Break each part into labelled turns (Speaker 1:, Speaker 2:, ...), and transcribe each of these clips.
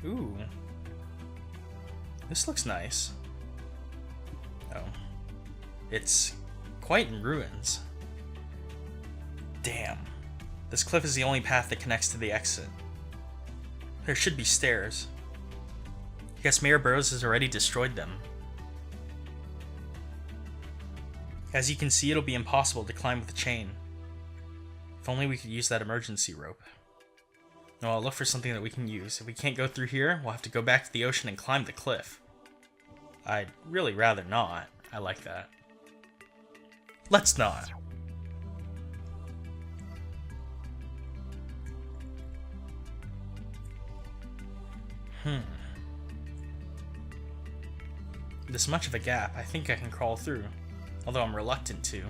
Speaker 1: Ooh. This looks nice. Oh. It's quite in ruins. Damn. This cliff is the only path that connects to the exit. There should be stairs. I guess Mayor Burroughs has already destroyed them. As you can see, it'll be impossible to climb with a chain. If only we could use that emergency rope. No, I'll look for something that we can use. If we can't go through here, we'll have to go back to the ocean and climb the cliff. I'd really rather not. I like that. Let's not. This much of a gap, I think I can crawl through. Although I'm reluctant to.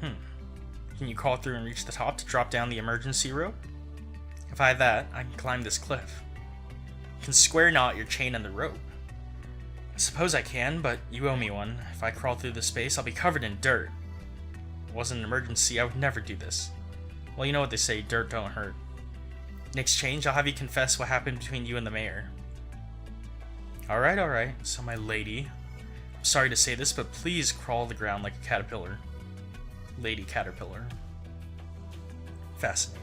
Speaker 1: Can you crawl through and reach the top to drop down the emergency rope? If I have that, I can climb this cliff. You can square knot your chain and the rope. I suppose I can, but you owe me one. If I crawl through this space, I'll be covered in dirt. If it wasn't an emergency, I would never do this. Well, you know what they say, dirt don't hurt. In exchange, I'll have you confess what happened between you and the mayor. Alright. So my lady, I'm sorry to say this, but please crawl the ground like a caterpillar. Lady caterpillar. Fascinating.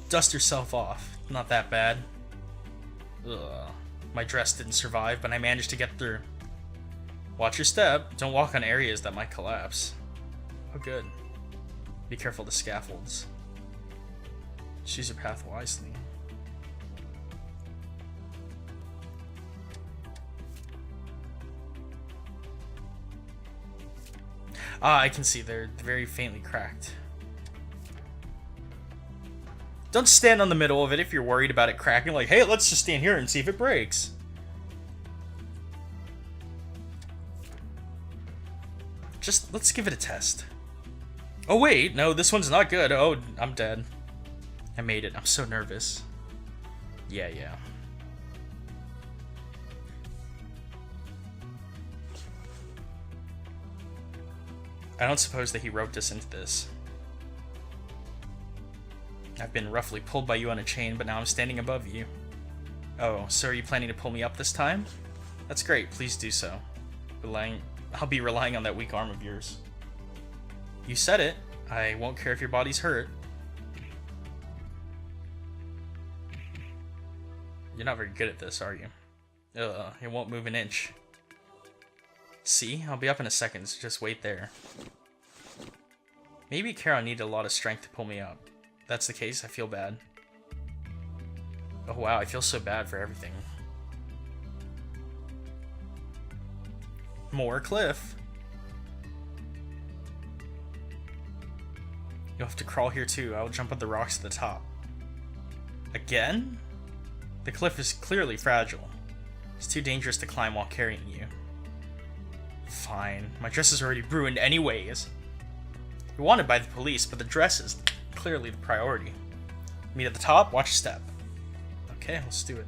Speaker 1: Dust yourself off. Not that bad. Ugh. My dress didn't survive, but I managed to get through. Watch your step. Don't walk on areas that might collapse. Oh, good. Be careful of the scaffolds. Choose your path wisely. Ah, I can see they're very faintly cracked. Don't stand on the middle of it if you're worried about it cracking. Like, hey, let's just stand here and see if it breaks. Just, let's give it a test. Oh wait, no, this one's not good. Oh, I'm dead. I made it. I'm so nervous. Yeah. I don't suppose that he roped us into this. I've been roughly pulled by you on a chain, but now I'm standing above you. Oh, so are you planning to pull me up this time? That's great, please do so. I'll be relying on that weak arm of yours. You said it. I won't care if your body's hurt. You're not very good at this, are you? Ugh, it won't move an inch. See? I'll be up in a second, so just wait there. Maybe Kara needed a lot of strength to pull me up. If that's the case, I feel bad. Oh wow, I feel so bad for everything. More cliff. You'll have to crawl here too. I'll jump up the rocks to the top. Again? The cliff is clearly fragile. It's too dangerous to climb while carrying you. Fine. My dress is already ruined anyways. You're wanted by the police, but the dress is clearly the priority. Meet at the top, watch your step. Okay, let's do it.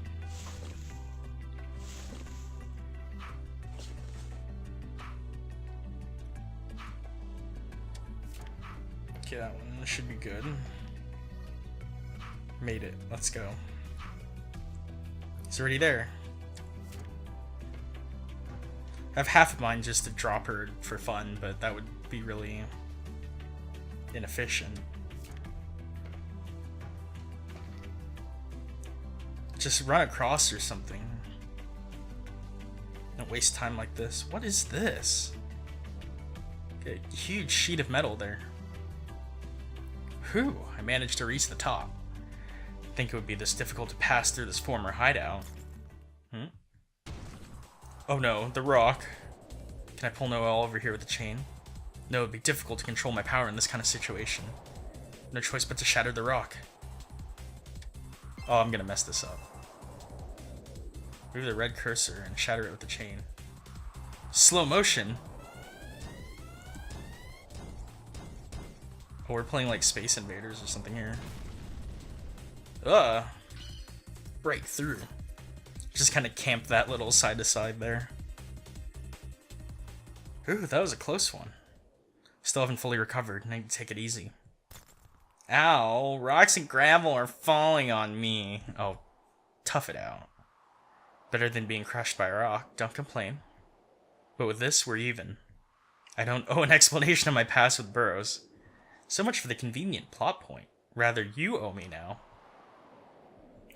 Speaker 1: Okay, that one should be good. Made it. Let's go. It's already there. I have half of mine just to drop her for fun, but that would be really inefficient. Just run across or something. Don't waste time like this. What is this? A huge sheet of metal there. Whew, I managed to reach the top. I think it would be this difficult to pass through this former hideout. Oh no, the rock. Can I pull Noel over here with the chain? No, it would be difficult to control my power in this kind of situation. No choice but to shatter the rock. Oh, I'm gonna mess this up. Move the red cursor and shatter it with the chain. Slow motion? Oh, we're playing like Space Invaders or something here. Break through. Just kind of camp that little side to side there. Ooh, that was a close one. Still haven't fully recovered. I need to take it easy. Ow, rocks and gravel are falling on me. Oh, tough it out. Better than being crushed by a rock, don't complain. But with this, we're even. I don't owe an explanation of my past with Burrows. So much for the convenient plot point. Rather, you owe me now.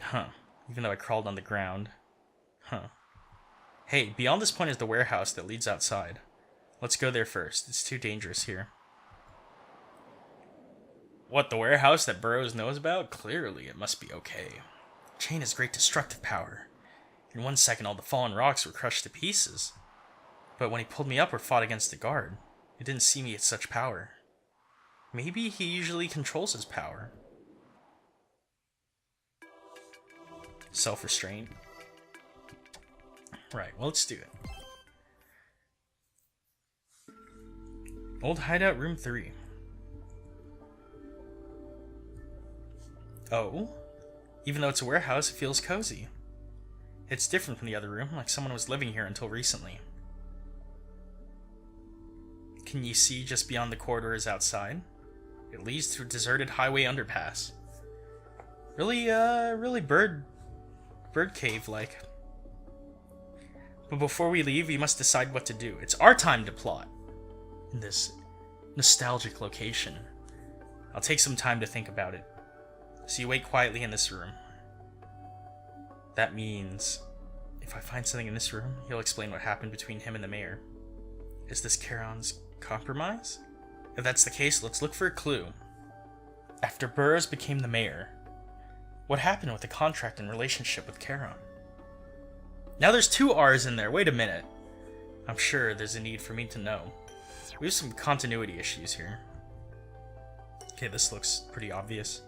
Speaker 1: Huh, even though I crawled on the ground. Huh. Hey, beyond this point is the warehouse that leads outside. Let's go there first. It's too dangerous here. What, the warehouse that Burrows knows about? Clearly, it must be okay. Chain has great destructive power. In 1 second, all the fallen rocks were crushed to pieces. But when he pulled me up or fought against the guard, it didn't see me at such power. Maybe he usually controls his power. Self-restraint. Right, well, let's do it. Old hideout room 3. Oh, even though it's a warehouse, it feels cozy. It's different from the other room, like someone was living here until recently. Can you see just beyond the corridors outside? It leads through a deserted highway underpass. Really bird cave-like. But before we leave, we must decide what to do. It's our time to plot. In this nostalgic location. I'll take some time to think about it. So you wait quietly in this room. That means, if I find something in this room, he'll explain what happened between him and the mayor. Is this Charon's compromise? If that's the case, let's look for a clue. After Burrows became the mayor, what happened with the contract and relationship with Charon? Now there's 2 R's in there, wait a minute. I'm sure there's a need for me to know. We have some continuity issues here. Okay, this looks pretty obvious.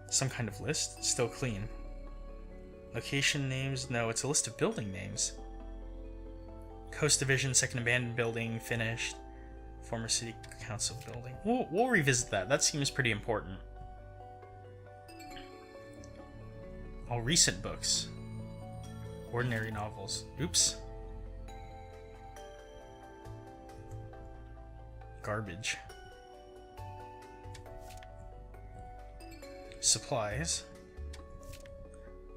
Speaker 1: Some kind of list, still clean. Location names, no, it's a list of building names. Coast Division, 2nd Abandoned Building, finished. Former City Council Building. We'll revisit that, that seems pretty important. All recent books. Ordinary novels. Oops. Garbage. Supplies.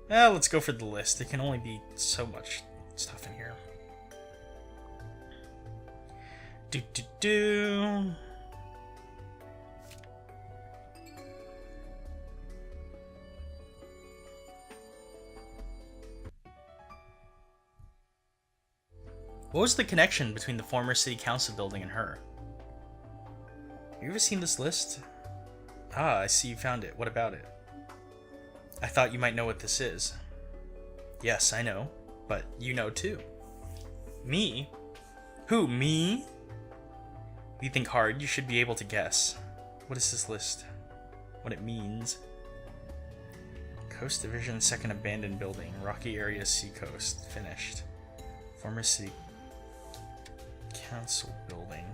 Speaker 1: Let's go for the list. There can only be so much stuff in here. Do. What was the connection between the former city council building and her? You ever seen this list? Ah, I see you found it. What about it? I thought you might know what this is. Yes, I know, but you know too. Me? Who, me? If you think hard, you should be able to guess. What is this list? What it means? Coast Division, 2nd Abandoned Building, Rocky Area, Seacoast, finished. Former City Council Building.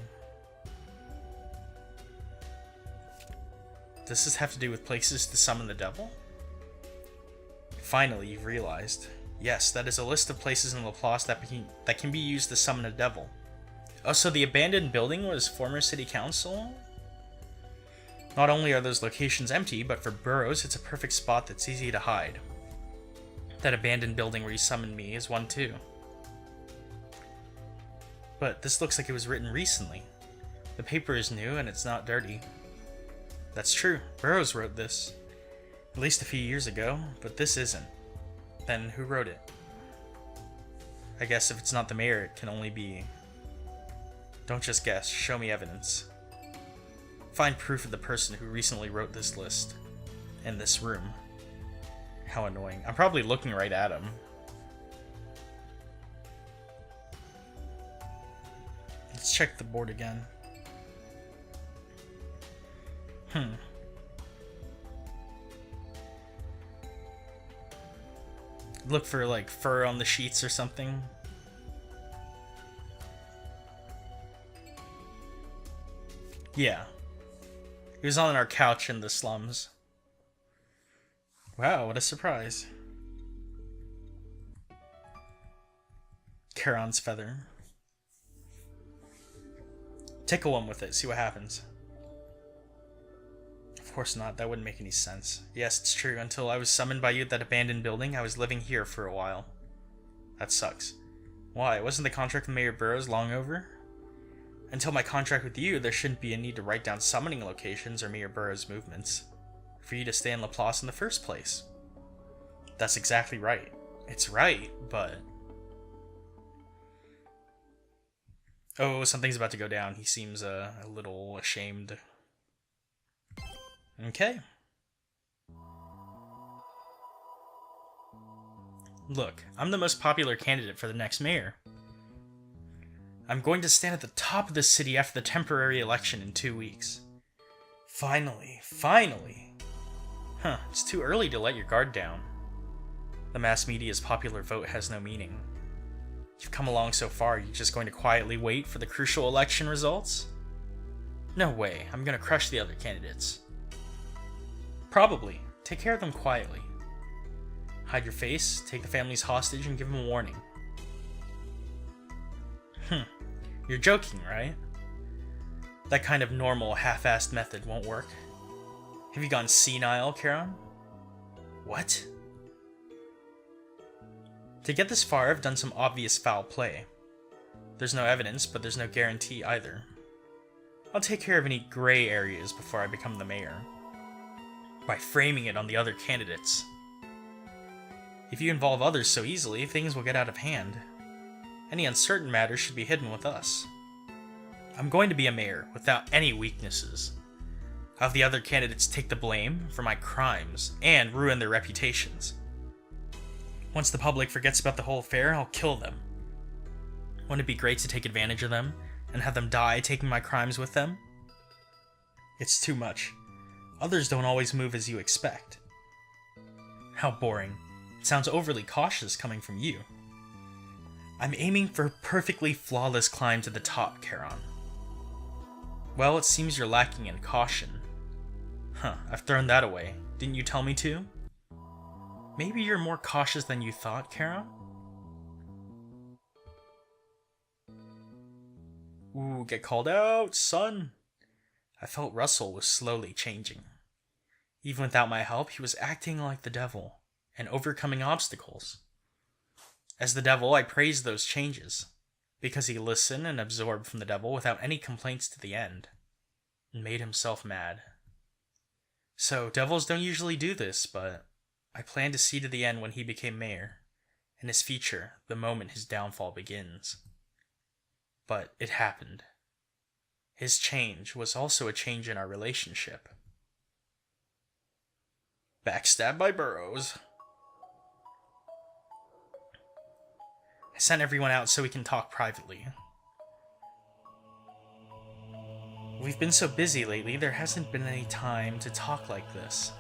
Speaker 1: Does this have to do with places to summon the devil? Finally, you've realized. Yes, that is a list of places in Laplace that can be used to summon a devil. Oh, so the abandoned building was former city council? Not only are those locations empty, but for Burrows, it's a perfect spot that's easy to hide. That abandoned building where you summoned me is one too. But this looks like it was written recently. The paper is new and it's not dirty. That's true, Burrows wrote this. At least a few years ago, but this isn't. Then who wrote it? I guess if it's not the mayor, it can only be... Don't just guess, show me evidence. Find proof of the person who recently wrote this list. In this room. How annoying. I'm probably looking right at him. Let's check the board again. Look for, like, fur on the sheets or something. Yeah. He was on our couch in the slums. Wow, what a surprise. Charon's feather. Tickle him with it, see what happens. Of course not, that wouldn't make any sense. Yes, it's true. Until I was summoned by you at that abandoned building, I was living here for a while. That sucks. Why? Wasn't the contract with Mayor Burroughs long over? Until my contract with you, there shouldn't be a need to write down summoning locations or Mayor Burroughs' movements for you to stay in Laplace in the first place. That's exactly right. It's right, but... Oh, something's about to go down. He seems a little ashamed. Okay. Look, I'm the most popular candidate for the next mayor. I'm going to stand at the top of the city after the temporary election in 2 weeks. Finally. Huh, it's too early to let your guard down. The mass media's popular vote has no meaning. You've come along so far, you're just going to quietly wait for the crucial election results? No way, I'm going to crush the other candidates. Probably. Take care of them quietly. Hide your face, take the families hostage, and give them a warning. You're joking, right? That kind of normal, half-assed method won't work. Have you gone senile, Charon? What? To get this far, I've done some obvious foul play. There's no evidence, but there's no guarantee either. I'll take care of any gray areas before I become the mayor. By framing it on the other candidates. If you involve others so easily, things will get out of hand. Any uncertain matters should be hidden with us. I'm going to be a mayor without any weaknesses. I'll have the other candidates take the blame for my crimes and ruin their reputations. Once the public forgets about the whole affair, I'll kill them. Wouldn't it be great to take advantage of them and have them die taking my crimes with them? It's too much. Others don't always move as you expect. How boring. It sounds overly cautious coming from you. I'm aiming for a perfectly flawless climb to the top, Charon. Well, it seems you're lacking in caution. Huh, I've thrown that away. Didn't you tell me to? Maybe you're more cautious than you thought, Charon? Ooh, get called out, son! I felt Russell was slowly changing. Even without my help, he was acting like the devil, and overcoming obstacles. As the devil, I praised those changes, because he listened and absorbed from the devil without any complaints to the end, and made himself mad. So, devils don't usually do this, but I planned to see to the end when he became mayor, and his future the moment his downfall begins. But it happened. His change was also a change in our relationship. Backstabbed by Burroughs. I sent everyone out so we can talk privately. We've been so busy lately, there hasn't been any time to talk like this.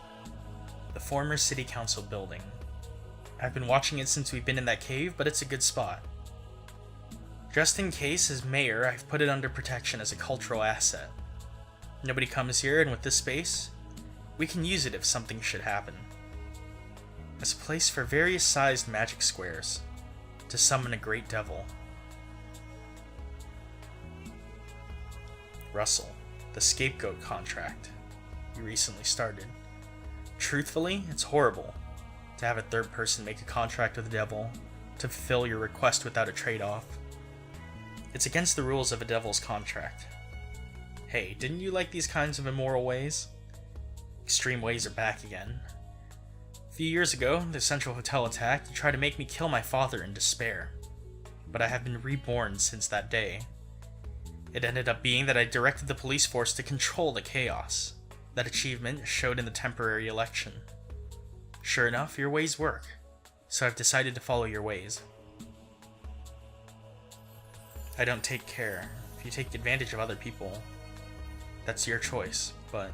Speaker 1: The former city council building. I've been watching it since we've been in that cave, but it's a good spot. Just in case, as mayor, I've put it under protection as a cultural asset. Nobody comes here, and with this space, we can use it if something should happen. As a place for various sized magic squares, to summon a great devil. Russell, the scapegoat contract you recently started. Truthfully, it's horrible to have a third person make a contract with the devil to fulfill your request without a trade-off. It's against the rules of a devil's contract. Hey, didn't you like these kinds of immoral ways? Extreme ways are back again. A few years ago, the Central Hotel attack, you tried to make me kill my father in despair. But I have been reborn since that day. It ended up being that I directed the police force to control the chaos. That achievement showed in the temporary election. Sure enough, your ways work, so I've decided to follow your ways. I don't take care. If you take advantage of other people, that's your choice, but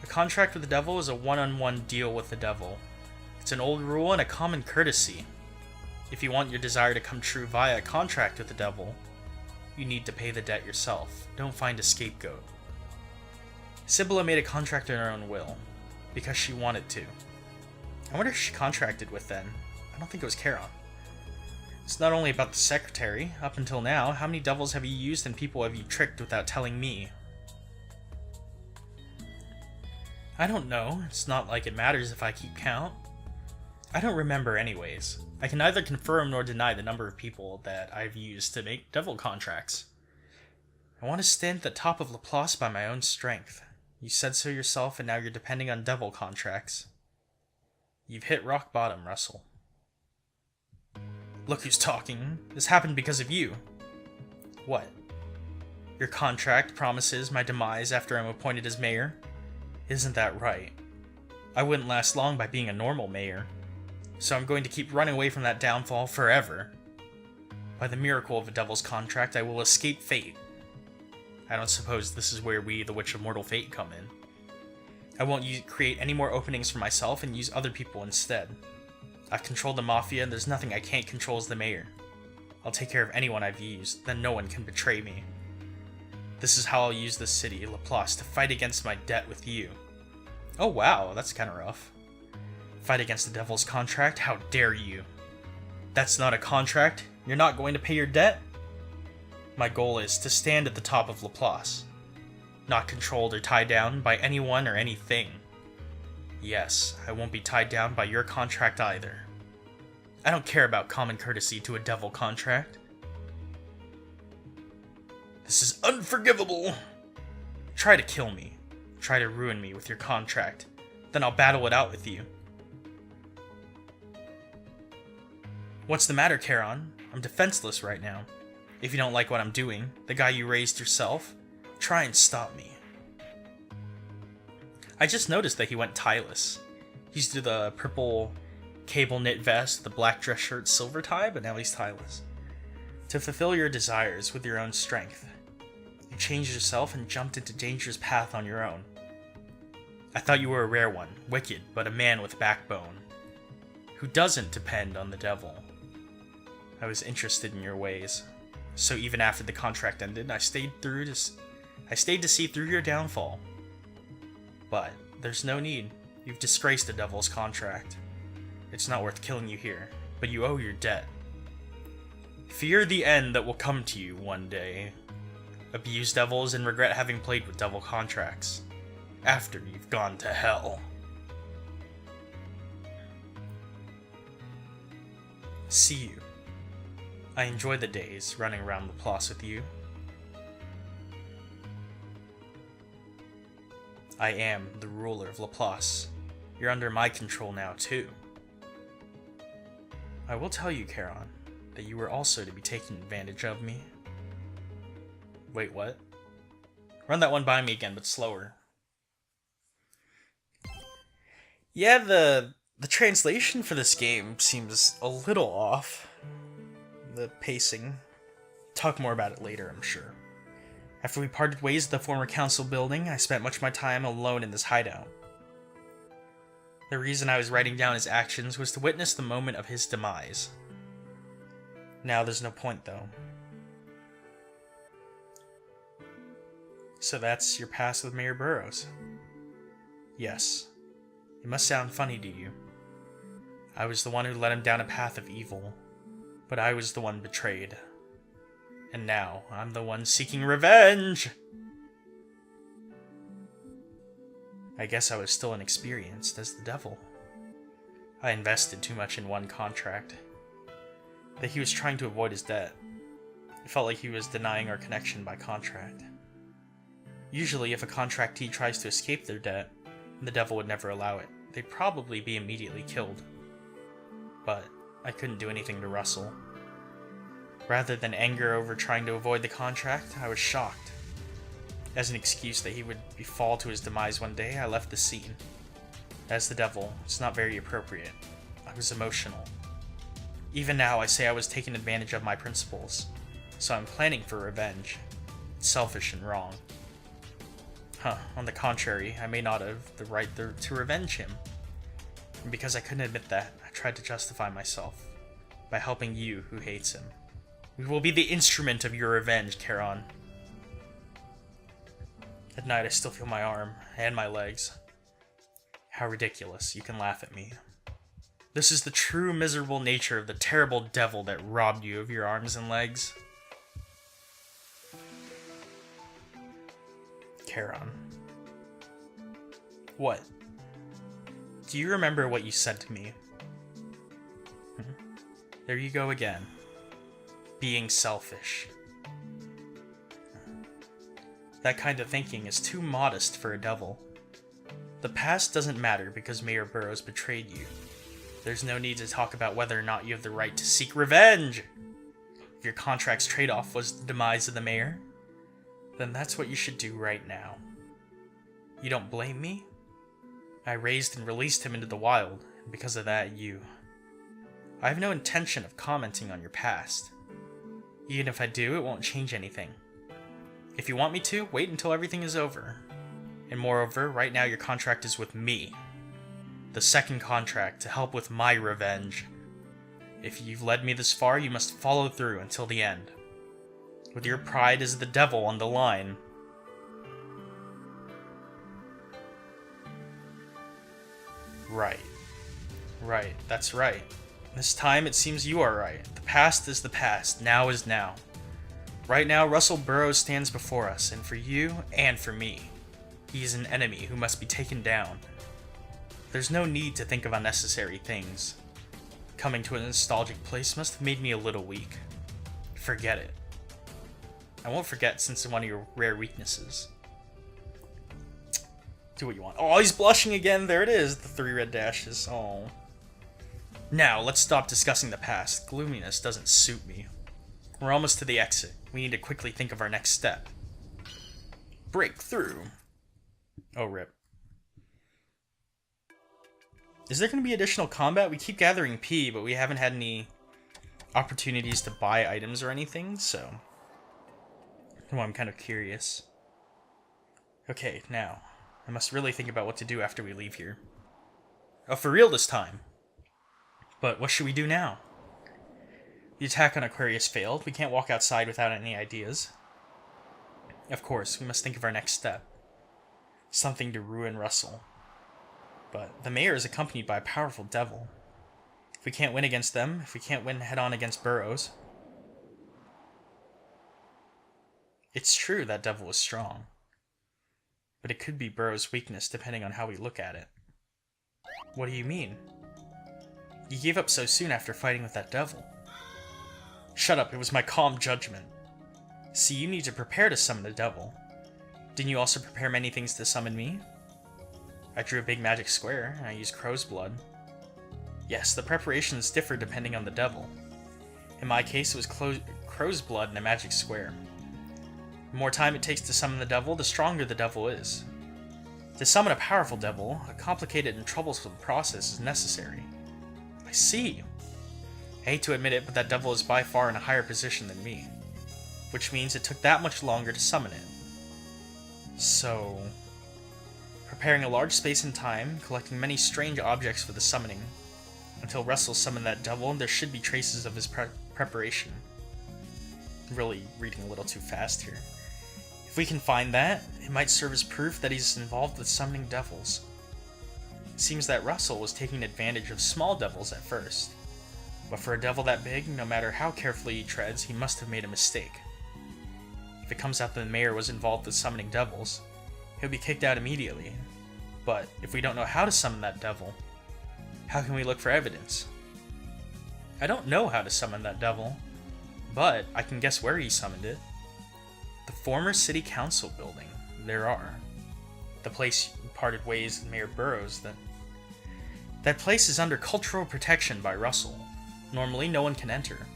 Speaker 1: a contract with the devil is a one-on-one deal with the devil. It's an old rule and a common courtesy. If you want your desire to come true via a contract with the devil, you need to pay the debt yourself. Don't find a scapegoat. Sibylla made a contract in her own will, because she wanted to. I wonder who she contracted with then. I don't think it was Charon. It's not only about the secretary. Up until now, how many devils have you used and people have you tricked without telling me? I don't know. It's not like it matters if I keep count. I don't remember anyways. I can neither confirm nor deny the number of people that I've used to make devil contracts. I want to stand at the top of Laplace by my own strength. You said so yourself, and now you're depending on devil contracts. You've hit rock bottom, Russell. Look who's talking. This happened because of you. What? Your contract promises my demise after I'm appointed as mayor? Isn't that right? I wouldn't last long by being a normal mayor, so I'm going to keep running away from that downfall forever. By the miracle of a devil's contract, I will escape fate. I don't suppose this is where we, the Witch of Mortal Fate, come in. I won't create any more openings for myself and use other people instead. I've controlled the Mafia, and there's nothing I can't control as the mayor. I'll take care of anyone I've used, then no one can betray me. This is how I'll use this city, Laplace, to fight against my debt with you. Oh wow, that's kinda rough. Fight against the devil's contract? How dare you? That's not a contract? You're not going to pay your debt? My goal is to stand at the top of Laplace, not controlled or tied down by anyone or anything. Yes, I won't be tied down by your contract either. I don't care about common courtesy to a devil contract. This is unforgivable! Try to kill me. Try to ruin me with your contract. Then I'll battle it out with you. What's the matter, Charon? I'm defenseless right now. If you don't like what I'm doing, the guy you raised yourself, try and stop me. I just noticed that he went tieless. He used to do the purple cable knit vest, the black dress shirt, silver tie, but now he's tieless. To fulfill your desires with your own strength. You changed yourself and jumped into dangerous path on your own. I thought you were a rare one, wicked, but a man with backbone, who doesn't depend on the devil. I was interested in your ways, so even after the contract ended, I stayed to see through your downfall. But there's no need. You've disgraced the devil's contract. It's not worth killing you here, but you owe your debt. Fear the end that will come to you one day. Abuse devils and regret having played with devil contracts. After you've gone to hell. See you. I enjoy the days running around Laplace with you. I am the ruler of Laplace. You're under my control now, too. I will tell you, Charon, that you were also to be taking advantage of me. Wait, what? Run that one by me again, but slower. Yeah, the translation for this game seems a little off. The pacing. Talk more about it later, I'm sure. After we parted ways at the former council building, I spent much of my time alone in this hideout. The reason I was writing down his actions was to witness the moment of his demise. Now there's no point, though. So that's your past with Mayor Burroughs. Yes. It must sound funny to you. I was the one who led him down a path of evil, but I was the one betrayed. And now, I'm the one seeking revenge! I guess I was still inexperienced as the devil. I invested too much in one contract. That he was trying to avoid his debt. It felt like he was denying our connection by contract. Usually, if a contractee tries to escape their debt, the devil would never allow it. They'd probably be immediately killed. But I couldn't do anything to Russell. Rather than anger over trying to avoid the contract, I was shocked. As an excuse that he would fall to his demise one day, I left the scene. As the devil, it's not very appropriate. I was emotional. Even now, I say I was taking advantage of my principles, so I'm planning for revenge. It's selfish and wrong. On the contrary, I may not have the right to revenge him. And because I couldn't admit that, I tried to justify myself by helping you who hates him. We will be the instrument of your revenge, Charon. At night, I still feel my arm and my legs. How ridiculous, you can laugh at me. This is the true miserable nature of the terrible devil that robbed you of your arms and legs. Charon. What? Do you remember what you said to me? There you go again. Being selfish. That kind of thinking is too modest for a devil. The past doesn't matter because Mayor Burroughs betrayed you. There's no need to talk about whether or not you have the right to seek revenge. If your contract's trade-off was the demise of the mayor, then that's what you should do right now. You don't blame me? I raised and released him into the wild, and because of that, I have no intention of commenting on your past. Even if I do, it won't change anything. If you want me to, wait until everything is over. And moreover, right now your contract is with me. The second contract to help with my revenge. If you've led me this far, you must follow through until the end. With your pride as the devil on the line. Right, that's right. This time it seems you are right. The past is the past, now is now. Right now, Russell Burroughs stands before us, and for you, and for me. He is an enemy who must be taken down. There's no need to think of unnecessary things. Coming to a nostalgic place must have made me a little weak. Forget it. I won't forget since it's one of your rare weaknesses. Do what you want. Oh, he's blushing again. There it is. The 3 red dashes. Oh. Now, let's stop discussing the past. Gloominess doesn't suit me. We're almost to the exit. We need to quickly think of our next step. Break through. Oh, rip. Is there going to be additional combat? We keep gathering P, but we haven't had any opportunities to buy items or anything, so... Well, I'm kind of curious. Okay, now. I must really think about what to do after we leave here. Oh, for real this time. But what should we do now? The attack on Aquarius failed. We can't walk outside without any ideas. Of course, we must think of our next step. Something to ruin Russell. But the mayor is accompanied by a powerful devil. If we can't win against them, if we can't win head-on against Burroughs... It's true that devil is strong. But it could be Burroughs' weakness depending on how we look at it. What do you mean? You gave up so soon after fighting with that devil. Shut up, it was my calm judgment. See, you need to prepare to summon the devil. Didn't you also prepare many things to summon me? I drew a big magic square, and I used crow's blood. Yes, the preparations differ depending on the devil. In my case, it was crow's blood and a magic square. The more time it takes to summon the devil, the stronger the devil is. To summon a powerful devil, a complicated and troublesome process is necessary. I see. I hate to admit it, but that devil is by far in a higher position than me. Which means it took that much longer to summon it. So... Preparing a large space and time, collecting many strange objects for the summoning. Until Russell summoned that devil, there should be traces of his preparation. Really reading a little too fast here. If we can find that, it might serve as proof that he's involved with summoning devils. It seems that Russell was taking advantage of small devils at first. But for a devil that big, no matter how carefully he treads, he must have made a mistake. If it comes out that the mayor was involved with summoning devils, he'll be kicked out immediately. But if we don't know how to summon that devil, how can we look for evidence? I don't know how to summon that devil, but I can guess where he summoned it. The former city council building. There are. The place you parted ways with Mayor Burroughs. That place is under cultural protection by Russell. Normally, no one can enter.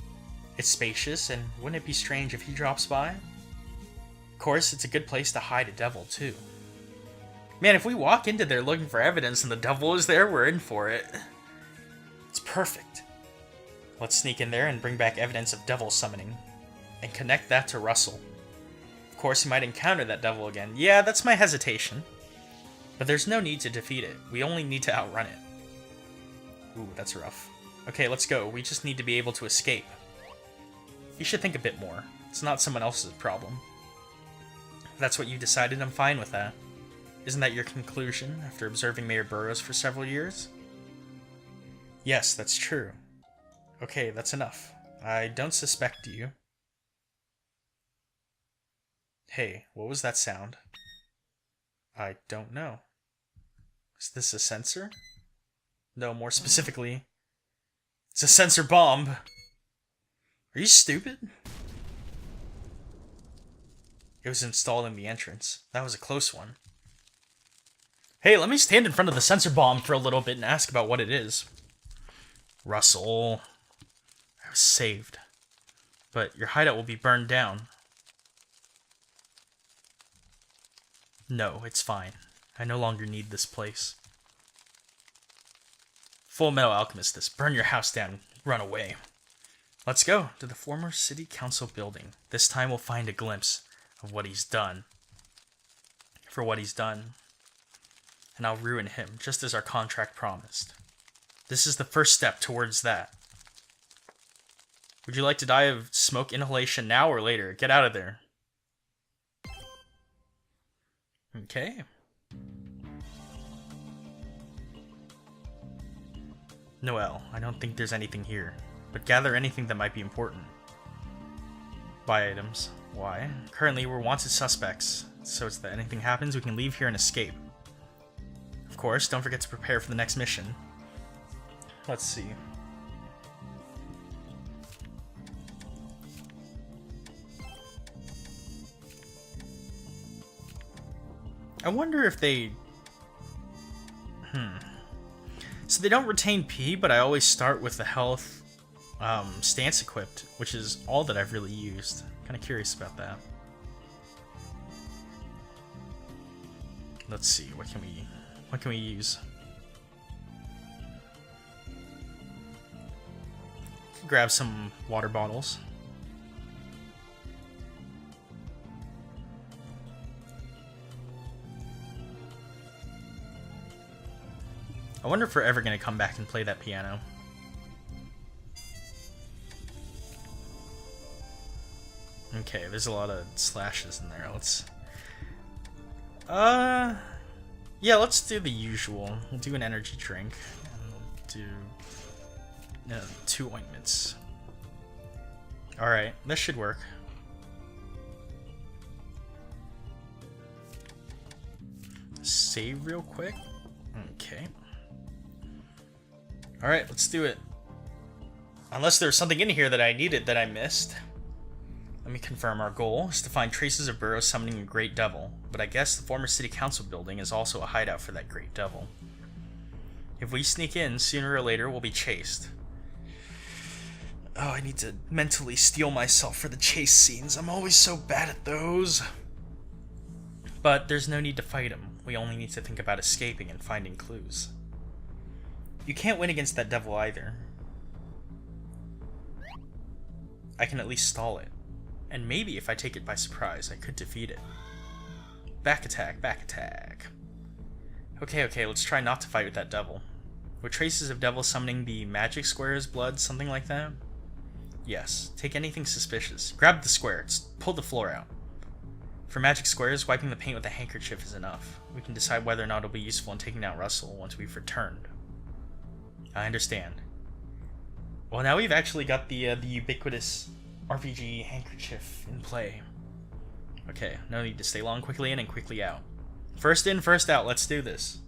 Speaker 1: It's spacious, and wouldn't it be strange if he drops by? Of course, it's a good place to hide a devil, too. Man, if we walk into there looking for evidence and the devil is there, we're in for it. It's perfect. Let's sneak in there and bring back evidence of devil summoning. And connect that to Russell. Of course, he might encounter that devil again. Yeah, that's my hesitation. But there's no need to defeat it. We only need to outrun it. Ooh, that's rough. Okay, let's go. We just need to be able to escape. You should think a bit more. It's not someone else's problem. If that's what you decided, I'm fine with that. Isn't that your conclusion after observing Mayor Burroughs for several years? Yes, that's true. Okay, that's enough. I don't suspect you. Hey, what was that sound? I don't know. Is this a sensor? No, more specifically, it's a sensor bomb. Are you stupid? It was installed in the entrance. That was a close one. Hey, let me stand in front of the sensor bomb for a little bit and ask about what it is. Russell. I was saved. But your hideout will be burned down. No, it's fine. I no longer need this place. Full Metal Alchemist this. Burn your house down. Run away. Let's go to the former city council building. This time we'll find a glimpse of what he's done. For what he's done. And I'll ruin him, just as our contract promised. This is the first step towards that. Would you like to die of smoke inhalation now or later? Get out of there. Okay. Noel, I don't think there's anything here, but gather anything that might be important. Buy items. Why? Currently, we're wanted suspects, so it's that anything happens, we can leave here and escape. Of course, don't forget to prepare for the next mission. Let's see. I wonder if they... So they don't retain P, but I always start with the health stance equipped, which is all that I've really used. Kind of curious about that. Let's see, what can we use? Grab some water bottles. I wonder if we're ever going to come back and play that piano. Okay, there's a lot of slashes in there. Let's... Yeah, let's do the usual. We'll do an energy drink. And we'll do... 2 ointments. Alright, this should work. Save real quick. Okay. Alright, let's do it. Unless there's something in here that I needed that I missed. Let me confirm. Our goal is to find traces of Burrow summoning a great devil, but I guess the former city council building is also a hideout for that great devil. If we sneak in, sooner or later we'll be chased. Oh, I need to mentally steel myself for the chase scenes. I'm always so bad at those. But there's no need to fight him. We only need to think about escaping and finding clues. You can't win against that devil either. I can at least stall it. And maybe if I take it by surprise, I could defeat it. Back attack, back attack. Okay, let's try not to fight with that devil. Were traces of devil summoning the magic square's blood, something like that? Yes, take anything suspicious. Grab the square, pull the floor out. For magic squares, wiping the paint with a handkerchief is enough. We can decide whether or not it'll be useful in taking down Russell once we've returned. I understand. Well, now we've actually got the ubiquitous RPG handkerchief in play. Okay, no need to stay long. Quickly in and quickly out. First in, first out. Let's do this.